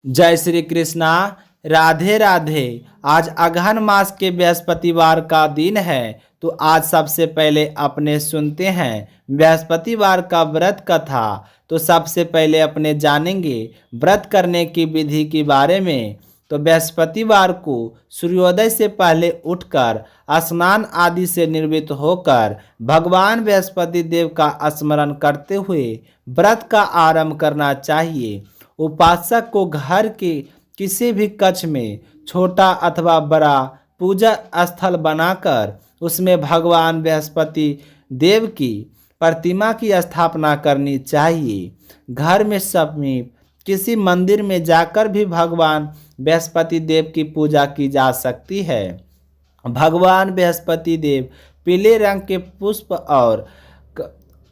जय श्री कृष्णा। राधे राधे। आज अगहन मास के बृहस्पतिवार का दिन है, तो आज सबसे पहले अपने सुनते हैं बृहस्पतिवार का व्रत कथा। तो सबसे पहले अपने जानेंगे व्रत करने की विधि के बारे में। तो बृहस्पतिवार को सूर्योदय से पहले उठकर स्नान आदि से निर्वृत्त होकर भगवान बृहस्पति देव का स्मरण करते हुए व्रत का आरंभ करना चाहिए। उपासक को घर के किसी भी कक्ष में छोटा अथवा बड़ा पूजा स्थल बनाकर उसमें भगवान बृहस्पति देव की प्रतिमा की स्थापना करनी चाहिए। घर में समीप किसी मंदिर में जाकर भी भगवान बृहस्पति देव की पूजा की जा सकती है। भगवान बृहस्पति देव पीले रंग के पुष्प और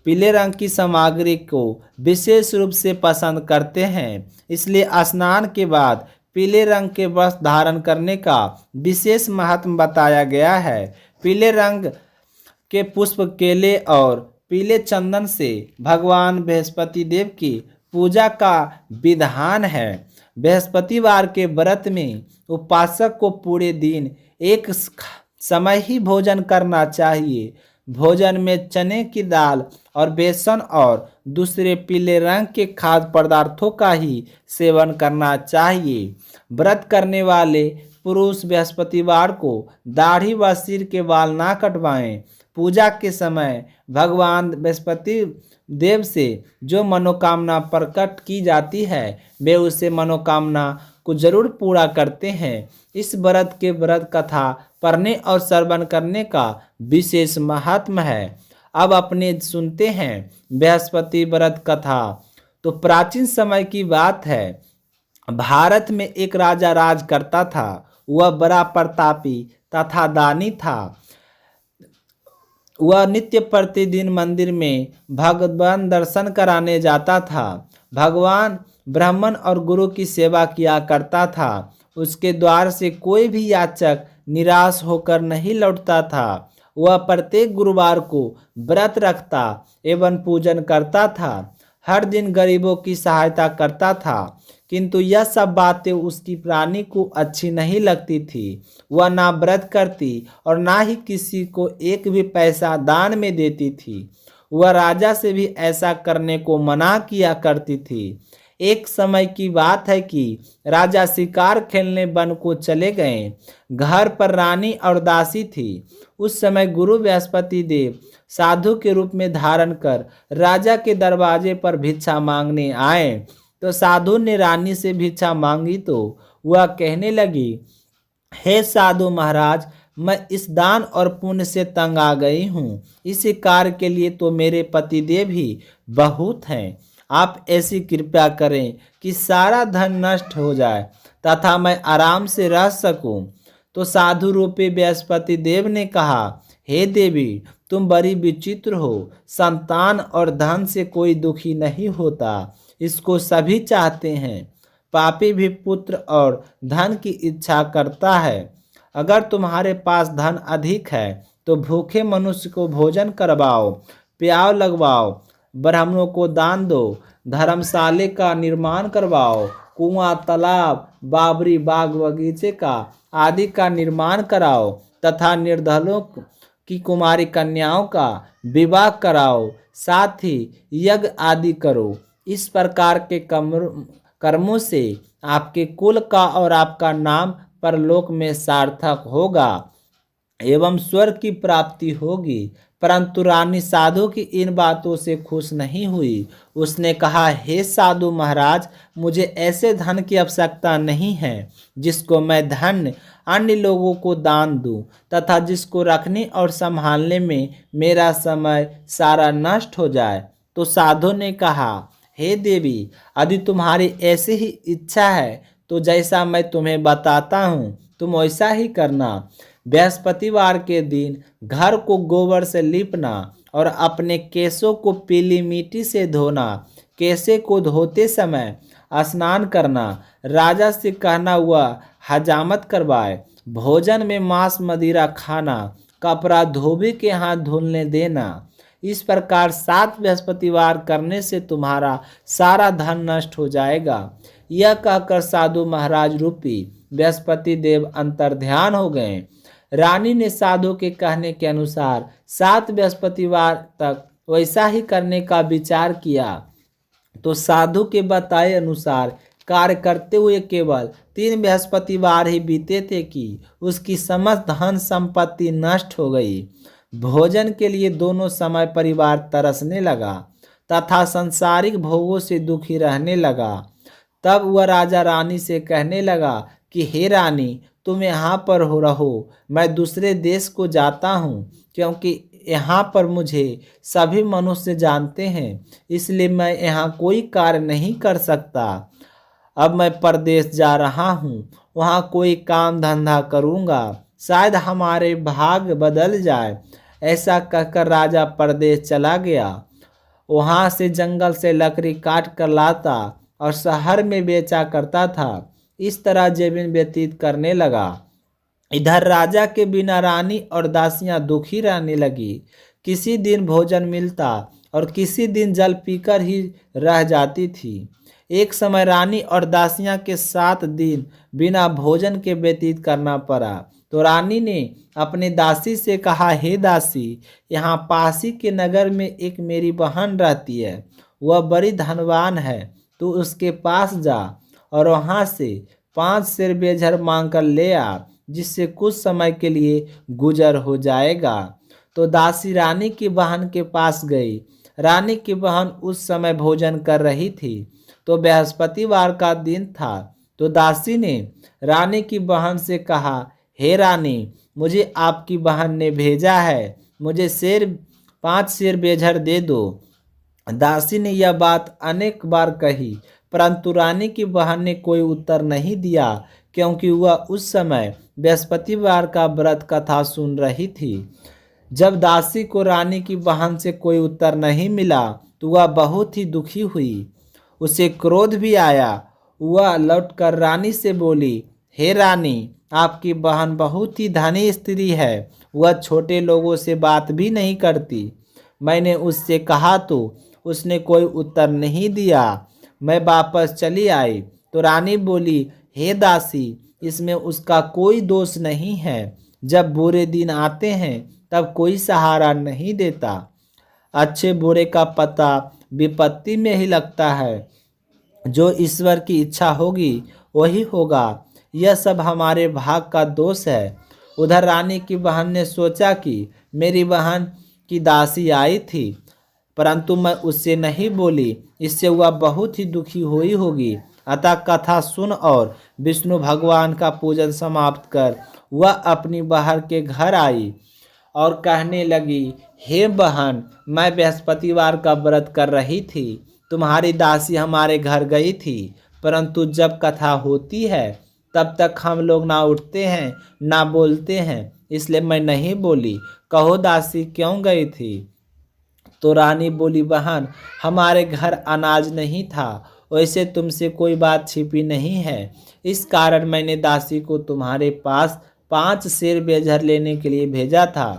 पीले रंग की सामग्री को विशेष रूप से पसंद करते हैं, इसलिए स्नान के बाद पीले रंग के वस्त्र धारण करने का विशेष महत्व बताया गया है। पीले रंग के पुष्प, केले और पीले चंदन से भगवान बृहस्पति देव की पूजा का विधान है। बृहस्पतिवार के व्रत में उपासक को पूरे दिन एक समय ही भोजन करना चाहिए। भोजन में चने की दाल और बेसन और दूसरे पीले रंग के खाद्य पदार्थों का ही सेवन करना चाहिए। व्रत करने वाले पुरुष बृहस्पतिवार को दाढ़ी व सिर के बाल ना कटवाएं। पूजा के समय भगवान बृहस्पति देव से जो मनोकामना प्रकट की जाती है वे उसे मनोकामना को जरूर पूरा करते हैं। इस व्रत के व्रत कथा पढ़ने और श्रवण करने का विशेष महत्व है। अब अपने सुनते हैं बृहस्पति व्रत कथा। तो प्राचीन समय की बात है। भारत में एक राजा राज करता था। वह बड़ा प्रतापी तथा दानी था। वह नित्य प्रतिदिन मंदिर में भगवान दर्शन कराने जाता था। भगवान ब्राह्मण और गुरु की सेवा किया करता था। उसके द्वार से कोई भी याचक निराश होकर नहीं लौटता था। वह प्रत्येक गुरुवार को व्रत रखता एवं पूजन करता था। हर दिन गरीबों की सहायता करता था, किंतु यह सब बातें उसकी प्राणी को अच्छी नहीं लगती थी। वह ना व्रत करती और ना ही किसी को एक भी पैसा दान में देती थी। वह राजा से भी ऐसा करने को मना किया करती थी। एक समय की बात है कि राजा शिकार खेलने वन को चले गए। घर पर रानी और दासी थी। उस समय गुरु बृहस्पति देव साधु के रूप में धारण कर राजा के दरवाजे पर भिक्षा मांगने आए। तो साधु ने रानी से भिक्षा मांगी तो वह कहने लगी, हे साधु महाराज, मैं इस दान और पुण्य से तंग आ गई हूँ। इस कार्य के लिए तो मेरे पतिदेव ही बहुत हैं। आप ऐसी कृपा करें कि सारा धन नष्ट हो जाए तथा मैं आराम से रह सकूं। तो साधु रूपी बृहस्पति देव ने कहा, हे देवी, तुम बड़ी विचित्र हो। संतान और धन से कोई दुखी नहीं होता, इसको सभी चाहते हैं। पापी भी पुत्र और धन की इच्छा करता है। अगर तुम्हारे पास धन अधिक है तो भूखे मनुष्य को भोजन करवाओ, प्याव लगवाओ, ब्राह्मणों को दान दो, धर्मशाले का निर्माण करवाओ, कुआं, तालाब, बाबरी, बाग बगीचे का आदि का निर्माण कराओ तथा निर्धनों की कुमारी कन्याओं का विवाह कराओ, साथ ही यज्ञ आदि करो। इस प्रकार के कर्मों से आपके कुल का और आपका नाम परलोक में सार्थक होगा एवं स्वर्ग की प्राप्ति होगी। परंतु रानी साधु की इन बातों से खुश नहीं हुई। उसने कहा, हे साधु महाराज, मुझे ऐसे धन की आवश्यकता नहीं है जिसको मैं धन अन्य लोगों को दान दूं तथा जिसको रखने और संभालने में मेरा समय सारा नष्ट हो जाए। तो साधु ने कहा, हे देवी, यदि तुम्हारी ऐसी ही इच्छा है तो जैसा मैं तुम्हें बताता हूँ तुम वैसा ही करना। बृहस्पतिवार के दिन घर को गोबर से लीपना और अपने केशों को पीली मिट्टी से धोना। केशे को धोते समय स्नान करना। राजा से कहना वह हजामत करवाए। भोजन में मांस मदिरा खाना। कपड़ा धोबी के हाथ धुलने देना। इस प्रकार 7 बृहस्पतिवार करने से तुम्हारा सारा धन नष्ट हो जाएगा। यह कहकर साधु महाराज रूपी बृहस्पति देव अंतर्ध्यान हो गए। रानी ने साधु के कहने के अनुसार 7 बृहस्पतिवार तक वैसा ही करने का विचार किया। तो साधु के बताए अनुसार कार्य करते हुए केवल 3 बृहस्पतिवार ही बीते थे कि उसकी समस्त धन संपत्ति नष्ट हो गई। भोजन के लिए दोनों समय परिवार तरसने लगा तथा सांसारिक भोगों से दुखी रहने लगा। तब वह राजा रानी से कहने लगा कि हे रानी, तुम यहाँ पर रहो, मैं दूसरे देश को जाता हूँ, क्योंकि यहाँ पर मुझे सभी मनुष्य जानते हैं, इसलिए मैं यहाँ कोई कार्य नहीं कर सकता। अब मैं परदेश जा रहा हूँ, वहाँ कोई काम धंधा करूँगा, शायद हमारे भाग बदल जाए। ऐसा कहकर राजा परदेश चला गया। वहाँ से जंगल से लकड़ी काट कर लाता और शहर में बेचा करता था। इस तरह जीवन व्यतीत करने लगा। इधर राजा के बिना रानी और दासियां दुखी रहने लगी। किसी दिन भोजन मिलता और किसी दिन जल पीकर ही रह जाती थी। एक समय रानी और दासियां के 7 दिन बिना भोजन के व्यतीत करना पड़ा। तो रानी ने अपनी दासी से कहा, हे दासी, यहाँ पासी के नगर में एक मेरी बहन रहती है, वह बड़ी धनवान है, तू उसके पास जा और वहाँ से 5 सेर बेझर मांग कर ले आ, जिससे कुछ समय के लिए गुजर हो जाएगा। तो दासी रानी की बहन के पास गई। रानी की बहन उस समय भोजन कर रही थी। तो बृहस्पतिवार का दिन था। तो दासी ने रानी की बहन से कहा, हे रानी, मुझे आपकी बहन ने भेजा है, मुझे 5 सेर बेझर दे दो। दासी ने यह बात अनेक बार कही, परंतु रानी की बहन ने कोई उत्तर नहीं दिया, क्योंकि वह उस समय बृहस्पतिवार का व्रत कथा सुन रही थी। जब दासी को रानी की बहन से कोई उत्तर नहीं मिला तो वह बहुत ही दुखी हुई। उसे क्रोध भी आया। वह लौटकर रानी से बोली, हे रानी, आपकी बहन बहुत ही धनी स्त्री है, वह छोटे लोगों से बात भी नहीं करती। मैंने उससे कहा तो उसने कोई उत्तर नहीं दिया। मैं वापस चली आई। तो रानी बोली, हे दासी, इसमें उसका कोई दोष नहीं है। जब बुरे दिन आते हैं तब कोई सहारा नहीं देता। अच्छे बुरे का पता विपत्ति में ही लगता है। जो ईश्वर की इच्छा होगी वही होगा। यह सब हमारे भाग का दोष है। उधर रानी की बहन ने सोचा कि मेरी बहन की दासी आई थी, परंतु मैं उससे नहीं बोली, इससे वह बहुत ही दुखी हुई होगी। अतः कथा सुन और विष्णु भगवान का पूजन समाप्त कर वह अपनी बहन के घर आई और कहने लगी, हे बहन, मैं बृहस्पतिवार का व्रत कर रही थी, तुम्हारी दासी हमारे घर गई थी, परंतु जब कथा होती है तब तक हम लोग ना उठते हैं ना बोलते हैं, इसलिए मैं नहीं बोली। कहो दासी, क्यों गई थी? तो रानी बोली, बहन, हमारे घर अनाज नहीं था, वैसे तुमसे कोई बात छिपी नहीं है, इस कारण मैंने दासी को तुम्हारे पास 5 सेर बेझर लेने के लिए भेजा था।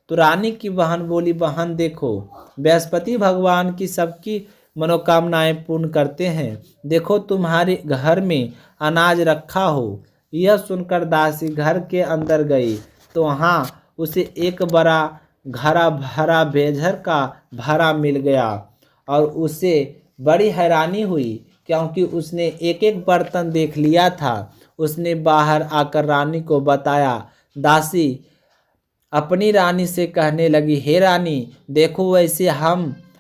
तो रानी की बहन बोली, बहन देखो, बृहस्पति भगवान की सबकी मनोकामनाएं पूर्ण करते हैं। देखो तुम्हारे घर में अनाज रखा हो। यह सुनकर दासी घर के अंदर गई तो वहाँ उसे एक बड़ा घड़ा भरा बेझर का भरा मिल गया और उसे बड़ी हैरानी हुई, क्योंकि उसने एक एक बर्तन देख लिया था। उसने बाहर आकर रानी को बताया। दासी अपनी रानी से कहने लगी, हे रानी, देखो, वैसे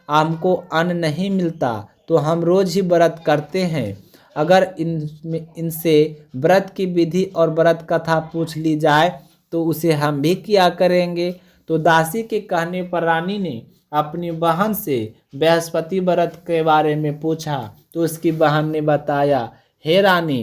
हमको अन्न नहीं मिलता तो हम रोज ही व्रत करते हैं। अगर इनसे व्रत की विधि और व्रत कथा पूछ ली जाए तो उसे हम भी किया करेंगे। तो दासी के कहने पर रानी ने अपनी बहन से बृहस्पति व्रत के बारे में पूछा तो उसकी बहन ने बताया, हे रानी,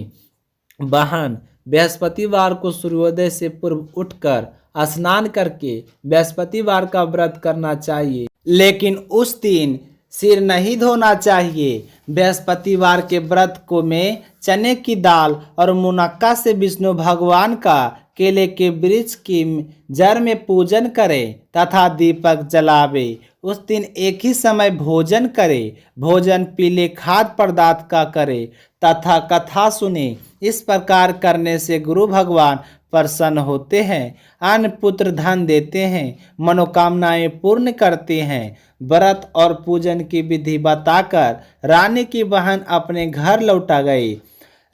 बहन, बृहस्पतिवार को सूर्योदय से पूर्व उठकर स्नान करके बृहस्पतिवार का व्रत करना चाहिए, लेकिन उस दिन सिर नहीं धोना चाहिए। बृहस्पतिवार के व्रत को में चने की दाल और मुनक्का से विष्णु भगवान का केले के वृक्ष की जड़ में पूजन करें तथा दीपक जलावे। उस दिन एक ही समय भोजन करे, भोजन पीले, खाद्य पदार्थ का करे तथा कथा सुने। इस प्रकार करने से गुरु भगवान प्रसन्न होते हैं, अन्न पुत्र धन देते हैं, मनोकामनाएं पूर्ण करते हैं। व्रत और पूजन की विधि बताकर रानी की बहन अपने घर लौटा गई।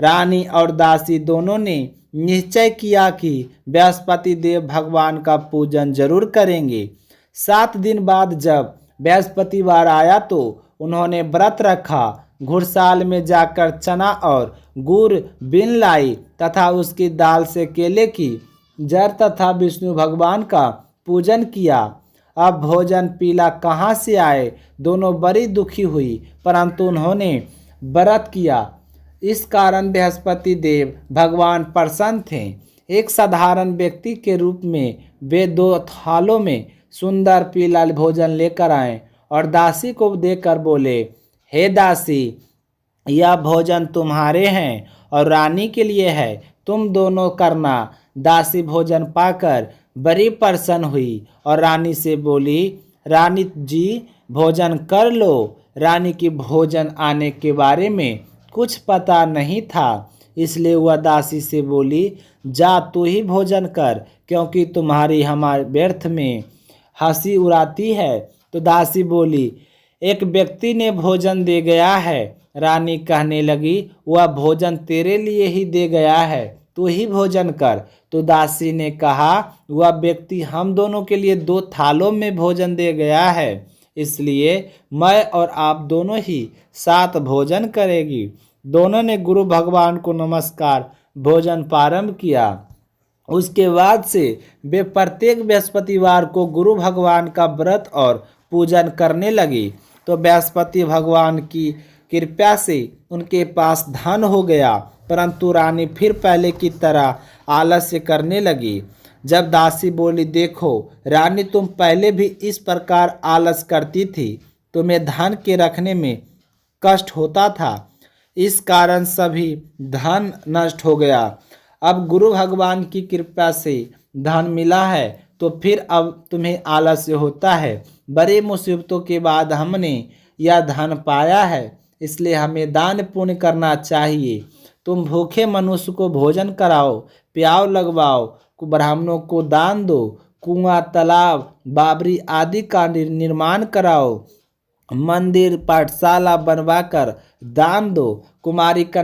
रानी और दासी दोनों ने निश्चय किया कि बृहस्पति देव भगवान का पूजन जरूर करेंगे। 7 दिन बाद जब बृहस्पतिवार आया तो उन्होंने व्रत रखा, घुड़साल में जाकर चना और गुड़ बीन लाई तथा उसकी दाल से केले की जड़ तथा विष्णु भगवान का पूजन किया। अब भोजन पीला कहाँ से आए, दोनों बड़ी दुखी हुई, परंतु उन्होंने व्रत किया, इस कारण बृहस्पति देव भगवान प्रसन्न थे। एक साधारण व्यक्ति के रूप में वे 2 थालों में सुंदर पीला भोजन लेकर आए और दासी को देकर बोले, हे दासी, यह भोजन तुम्हारे हैं और रानी के लिए है, तुम दोनों करना। दासी भोजन पाकर बड़ी प्रसन्न हुई और रानी से बोली, रानी जी भोजन कर लो। रानी की भोजन आने के बारे में कुछ पता नहीं था, इसलिए वह दासी से बोली, जा तू ही भोजन कर, क्योंकि तुम्हारी हमारे व्यर्थ में हंसी उड़ाती है। तो दासी बोली, एक व्यक्ति ने भोजन दे गया है। रानी कहने लगी, वह भोजन तेरे लिए ही दे गया है, तू ही भोजन कर। तो दासी ने कहा, वह व्यक्ति हम दोनों के लिए 2 थालों में भोजन दे गया है, इसलिए मैं और आप दोनों ही साथ भोजन करेगी। दोनों ने गुरु भगवान को नमस्कार भोजन प्रारंभ किया। उसके बाद से वे प्रत्येक बृहस्पतिवार को गुरु भगवान का व्रत और पूजन करने लगी। तो बृहस्पति भगवान की कृपा से उनके पास धन हो गया, परंतु रानी फिर पहले की तरह आलस्य करने लगी। जब दासी बोली, देखो रानी, तुम पहले भी इस प्रकार आलस करती थी, तुम्हें धन के रखने में कष्ट होता था, इस कारण सभी धन नष्ट हो गया। अब गुरु भगवान की कृपा से धन मिला है तो फिर अब तुम्हें आलस्य होता है। बड़ी मुसीबतों के बाद हमने यह धन पाया है, इसलिए हमें दान पुण्य करना चाहिए। तुम भूखे मनुष्य को भोजन कराओ, प्याव लगवाओ, ब्राह्मणों को दान दो, कुआं, तालाब, बावरी आदि का निर्माण कराओ, मंदिर, पाठशाला बनवाकर दान दो, कुमारी